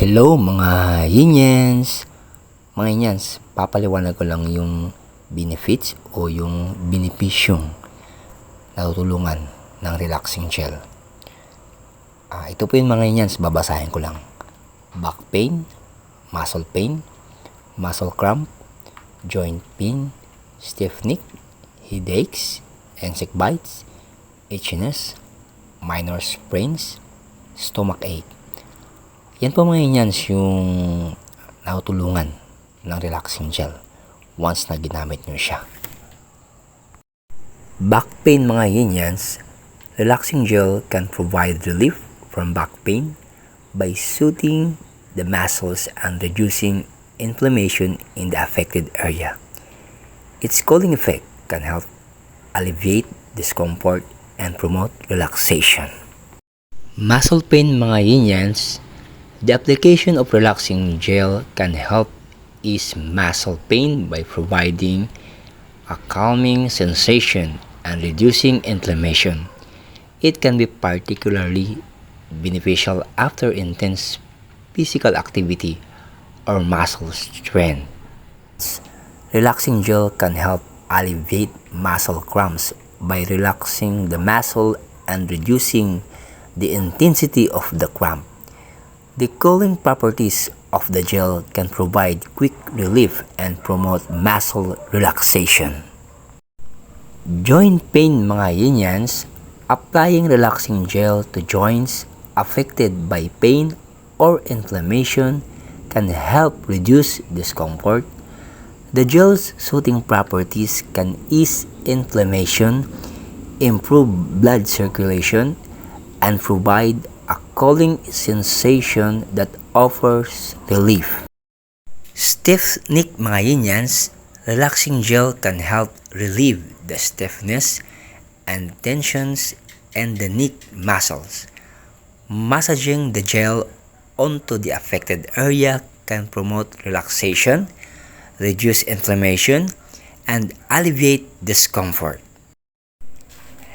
Hello mga Yinyans! Mga Yinyans, papaliwanag ko lang yung benefits o yung benepisyong natutulungan ng relaxing gel. Ito po yung mga Yinyans, babasahin ko lang. Back pain, muscle cramp, joint pain, stiff neck, headaches, insect bites, itchiness, minor sprains, stomach ache. Yan po mga Yinyans yung natutulungan ng relaxing gel once na ginamit nyo siya. Back pain mga Yinyans, relaxing gel can provide relief from back pain by soothing the muscles and reducing inflammation in the affected area. Its cooling effect can help alleviate discomfort and promote relaxation. Muscle pain mga Yinyans, the application of relaxing gel can help ease muscle pain by providing a calming sensation and reducing inflammation. It can be particularly beneficial after intense physical activity or muscle strain. Relaxing gel can help alleviate muscle cramps by relaxing the muscle and reducing the intensity of the cramp. The cooling properties of the gel can provide quick relief and promote muscle relaxation. Joint pain mga Yinyans, applying relaxing gel to joints affected by pain or inflammation can help reduce discomfort. The gel's soothing properties can ease inflammation, improve blood circulation, and provide a cooling sensation that offers relief. Stiff neck mga Yinyans, relaxing gel can help relieve the stiffness and tensions in the neck muscles. Massaging the gel onto the affected area can promote relaxation, reduce inflammation, and alleviate discomfort.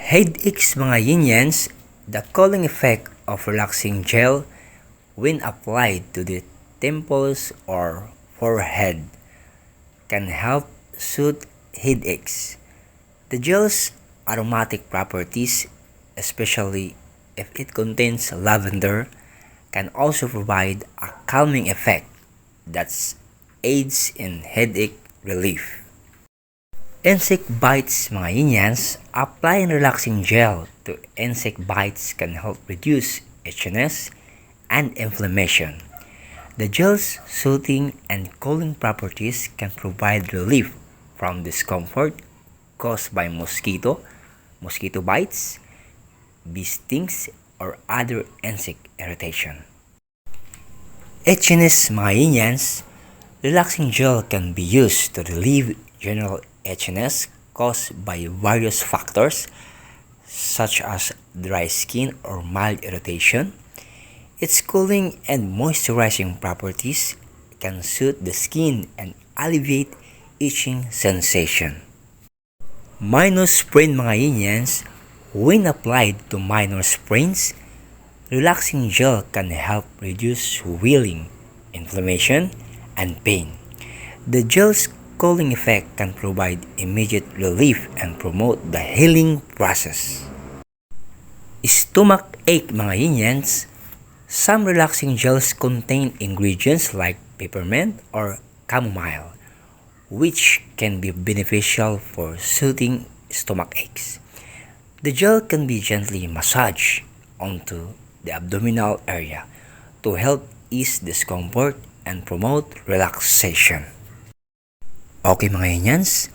Headaches mga Yinyans, the cooling effect of relaxing gel when applied to the temples or forehead can help soothe headaches. The gel's aromatic properties, especially if it contains lavender, can also provide a calming effect that aids in headache relief. Insect bites mga Yinyans, applying relaxing gel to insect bites can help reduce itchiness and inflammation. The gel's soothing and cooling properties can provide relief from discomfort caused by mosquito bites, bee stings, or other insect irritation. Itchiness mga Yinyans, relaxing gel can be used to relieve general itchiness caused by various factors such as dry skin or mild irritation. Its cooling and moisturizing properties can soothe the skin and alleviate itching sensation. Minor sprain mga Yinyans, when applied to minor sprains, relaxing gel can help reduce swelling, inflammation, and pain. The gel's cooling effect can provide immediate relief and promote the healing process. Stomach ache mga Yinyans, some relaxing gels contain ingredients like peppermint or chamomile, which can be beneficial for soothing stomach aches. The gel can be gently massaged onto the abdominal area to help ease discomfort and promote relaxation. Okay mga Yinyans,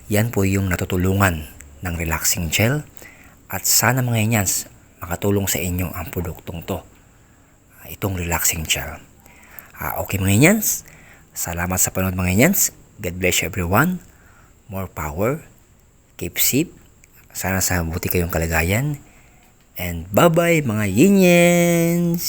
yan po yung natutulungan ng relaxing gel at sana mga Yinyans makatulong sa inyo ang produktong to, itong relaxing gel. Okay mga Yinyans, salamat sa panood mga Yinyans. God bless you everyone. More power. Keep safe. Sana sa mabuti kayong kalagayan. And bye bye mga Yinyans.